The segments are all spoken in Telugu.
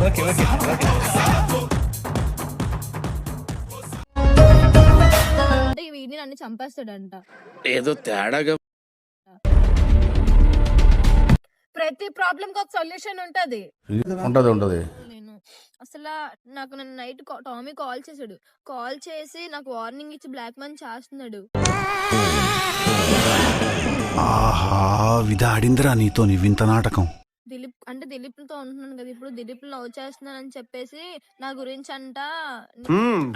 Okay okay okay. అంటే వీడిని నన్ను చంపేస్తాడంట. ఏదో తేడాగా ప్రతి ప్రాబ్లం కి ఒక సొల్యూషన్ ఉంటది. ఉంటది. నేను అసలు నాకు నన్ను నైట్ టామీ కాల్ చేశాడు. కాల్ చేసి నాకు వార్నింగ్ ఇచ్చి బ్లాక్ మనీ చేస్తున్నాడు. ఆహా విధాడిందిరా నీతో నీ వింత నాటకం. దిలీప్ తో ఉంటున్నాను కదా, ఇప్పుడు దిలీప్ లవ్ చేస్తున్నానని చెప్పేసి నా గురించి అంట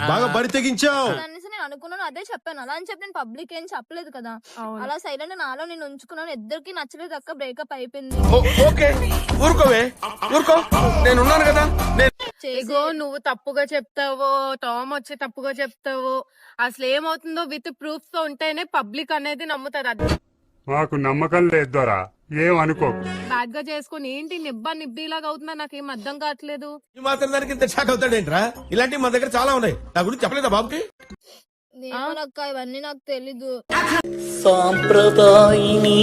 బాగా బరి తెగించావు అనేసి నేను అనుకున్నాను. అదే చెప్పాను. అలా అని చెప్పి నేను పబ్లిక్ ఏం చెప్పలేదు కదా. అలా సైలెంట్ నాలో నేను ఉంచుకున్నాను. ఇద్దరికి నచ్చలేదు అక్క, బ్రేకప్ అయిపోయింది. ఓకే ఊరుకోవే ఊరుకో, నేను ఉన్నాను కదా. ఇగో నువ్వు తప్పుగా చెప్తావో, టామ్ వచ్చి తప్పుగా చెప్తావో, అసలు ఏమవుతుందో విత్ ప్రూఫ్స్ తో ఉంటేనే పబ్లిక్ అనేది నమ్ముతారు. అది మాకు నమ్మకం లేదు దొరా, ఏం అనుకో. బ్యాడ్ గా చేసుకుని ఏంటి నిబ్బిలాగా అవుతుందా, నాకేం అర్థం కావట్లేదు. ఈ మాత్రం దానికి ఇంత షాక్ అవుతాడేంట్రా? ఇలాంటివి మా దగ్గర చాలా ఉన్నాయి. నా గురించి చెప్పలేదా బాబుకి? అక్క ఇవన్నీ నాకు తెలీదు. సాంప్రదాయిని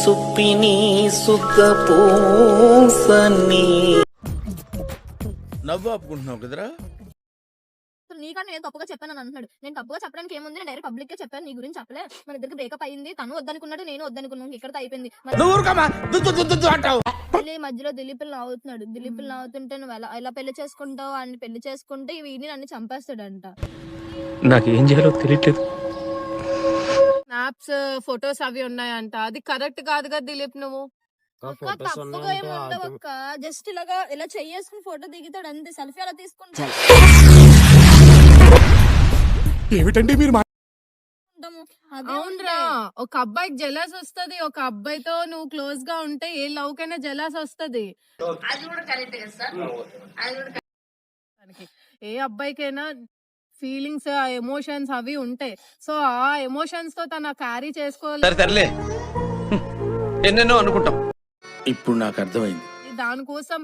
సుప్పిని సుఖపూసని నవ్వు ఆపుకుంటున్నావు కదరా. నీకన్నా నేను తప్పుగా చెప్పాను అని అంటున్నాడు. నేను తప్పుగా చెప్పడానికి ఏముంది, నేను డైరెక్ట్ పబ్లిక్ గా చెప్పాను. నీ గురించి చెప్పలే. మన ఇద్దరికి బ్రేకప్ అయింది. తను వద్దనుకున్నాడు, నేను వద్దనుకున్నాను. ఇక్కడతో అయిపోయింది. మళ్ళీ మధ్యలో దిలీప్ అవుతున్నాడు. దిలీప్ అవుతుంటే నువ్వు ఎలా పెళ్లి చేసుకుంటావు అని పెళ్లి చేసుకుంటే వీడిని నన్ను చంపేస్తాడంట. నాకు ఏం చేయాలో తెలియట్లేదు. స్నాప్స్ ఫొటోస్ అవి ఉన్నాయంట. అది కరెక్ట్ కాదు కదా దిలీప్. నువ్వు తప్పుగా ఏమి ఉండవు అక్క. జస్ట్ ఇలాగా ఇలా చెయ్యేసుకుని ఫోటో దిగుతాడు అంతే. సెల్ఫీ అలా తీసుకుంటాడు. ఏమిటండి మీరు అవునరా, ఒక అబ్బాయికి జెలస్ వస్తది. ఒక అబ్బాయితో నువ్వు క్లోజ్ గా ఉంటే ఏ లవ్ కైనా జెలస్ వస్తది. ఏ అబ్బాయికైనా ఫీలింగ్స్, ఎమోషన్స్ అవి ఉంటాయి. సో ఆ ఎమోషన్స్ తో తన క్యారీ చేసుకోవాలి. ఎన్నెన్నో అనుకుంటాం. ఇప్పుడు నాకు అర్థమైంది. దానికోసం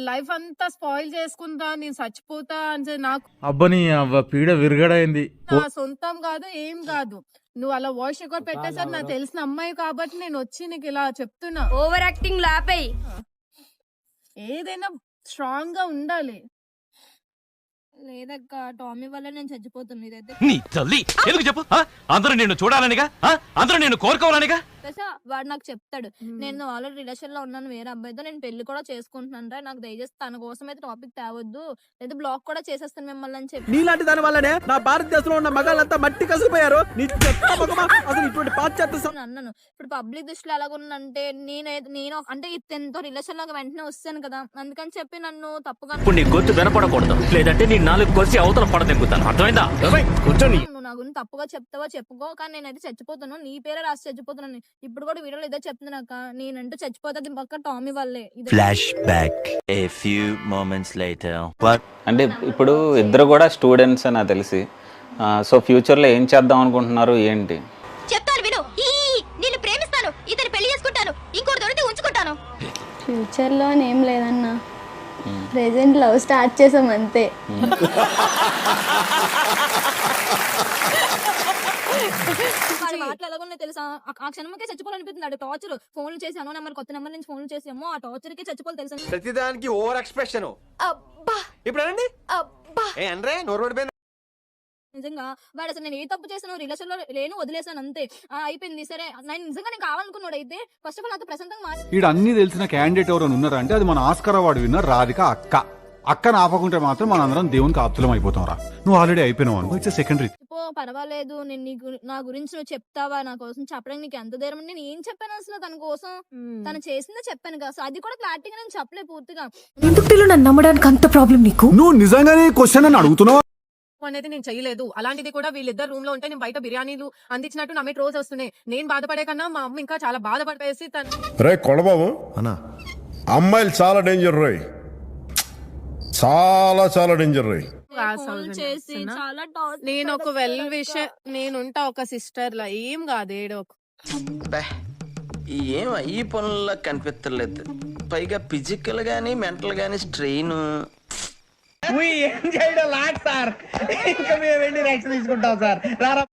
లైఫ్ అంతా స్పాయిల్ చేసుకుంటా, నేను చచ్చిపోతా అని నాకు అబ్బని అవ్వ పీడ విరగడైంది. నా సొంతం కాదు, ఏం కాదు. నువ్వు అలా వాయిస్ రికార్డ్ పెట్టేసరి నాకు తెలిసిన అమ్మాయి కాబట్టి నేను వచ్చి నీకు ఇలా చెప్తున్నా. ఓవర్ యాక్టింగ్ లాపేయ్. ఏదైనా స్ట్రాంగ్ గా ఉండాలి. లేదక్క, టామీ వల్ల నేను చచ్చిపోతున్నా. ఇదైతే నీ తల్లి ఎందుకు చెప్పు? అందరూ నిన్ను చూడాలనిగా, అందరూ నిన్ను కోరుకోవాలనిగా. వాడు నాకు చెప్తాడు, నేను ఆల్రెడీ రిలేషన్ లో ఉన్నాను వేరే అబ్బాయితో, నేను పెళ్లి కూడా చేసుకుంటున్నాను. నాకు దయచేసి తన కోసం అయితే టాపిక్ తేవద్దు, లేదా బ్లాక్ కూడా చేసేస్తాను మిమ్మల్ని అని చెప్పి. నీలాంటి దాని వల్లనే నా భారతదేశంలో ఉన్న మగాళ్ళంతా మట్టి కసిపోయారు. అసలు ఇటువంటి పాశ్చాత్య అన్నాను. ఇప్పుడు పబ్లిక్ దృష్టిలో ఎలాగుందంటే నేను అంటే ఎంతో రిలేషన్ లో వెంటనే వస్తాను కదా, అందుకని చెప్పి నన్ను తప్పుగా ఇప్పుడు నీ గొంతు వినపడకూడదు, లేదంటే నీ నాలుగు కొలిసి అవతల పడదెంగుతాను. అర్థమైందా? కూర్చొని నువ్వు నా గురించి తప్పుగా చెప్తావో చెప్పుకో, కానీ నేనైతే చచ్చిపోతాను. నీ పేరే రాసి చచ్చిపోతున్నాను. ఇప్పుడు కూడా వీడియోలో ఇదే చెప్తున్నాక నేనంటూ చచ్చిపోతుంది పక్క టామీ వల్లే. Flash back a few moments later. అంటే ఇప్పుడు ఇద్దరు కూడా స్టూడెంట్స్ నాకు తెలిసి, సో ఫ్యూచర్ లో ఏం చేద్దాం అనుకుంటున్నారు ఏంటి? చెప్తాను విను. నేను ప్రేమిస్తాను, ఇతను పెళ్లి చేసుకుంటాను, ఇంకోటి దొరికితే ఉంచుకుంటాను. ఫ్యూచర్ లో ఏం లేదన్నా, ప్రెజెంట్ లవ్ స్టార్ట్ చేసాం అంతే. మాట్లాడకుండా తెలుసా, ఆ క్షణంకే చచ్చిపోవాలనిపిస్తుంది. టార్చర్ ఫోన్లు చేసి అనో నెంబర్ కొత్త నెంబర్ నుంచి ఫోన్లు చేసామో ఆ టార్చర్ కి చచ్చిపోవాలి తెలుసా. ప్రతిదానికి ఓవర్ ఎక్స్ప్రెషన్. ఇప్పుడు అనండి నిజంగా వాడు అసలు నేను ఏ తప్పు చేసాను, రిలేషన్ లో లేను, వదిలేసాను అంతే, అయిపోయింది. సరే నేను నిజంగా నేను కావాలనుకున్నాడు అయితే ఫస్ట్ ఆఫ్ ఆల్ నాతో ప్రశాంతంగా ఈడ అన్ని తెలిసిన క్యాండిడేట్ ఎవరైనా ఉన్నారంటే అది మన ఆస్కార్ అవార్డు విన్నర్ రాధిక అక్క. అక్కను ఆపకుంటే మాత్రం మన అందరం దేవునికి ఆప్తులం అయిపోతాం రా. నువ్వు ఆల్రెడీ అయిపోయినావు అనుకో, ఇట్స్ సెకండరీ. పర్వాలేదు, నేను నా గురించి నువ్వు చెప్తావా, నా కోసం చెప్పడానికి నీకు ఎంత ధైర్యం. నేను ఏం చెప్పాను అసలు తన కోసం, తను చేసిందో చెప్పాను కదా. అది కూడా క్లారిటీగా నేను చెప్పలే పూర్తిగా. ఎందుకు నన్ను నమ్మడానికి అంత ప్రాబ్లం నీకు? నువ్వు నిజంగానే క్వశ్చన్ అని అడుగుతున్నావు అనేది నేను చేయలేదు. అలాంటిది కూడా వీళ్ళిద్దరు రూమ్ లో ఉంటే నేను బయట బిర్యానీలు అందించినట్టు నమ్మే రోజు వస్తున్నాయి. నేను బాధపడే కన్నా మా అమ్మ ఇంకా చాలా బాధపడిపోయేసి రే కొడబాబు అన్నా, అమ్మాయిలు చాలా డేంజర్ రోయ్, చాలా చాలా డేంజర్ రోయ్. నేను ఒక వెల్ విషయం, నేనుంటా ఒక సిస్టర్ లా, ఏం కాదు ఏడోకు. ఏం ఈ పనుల్లో కనిపించలేదు, పైగా ఫిజికల్ గానీ మెంటల్ గానీ స్ట్రెయిన్. ఏం చేయడం లాట్ సార్, ఇంకా మేము వెళ్ళి రెక్స్ తీసుకుంటాం సార్.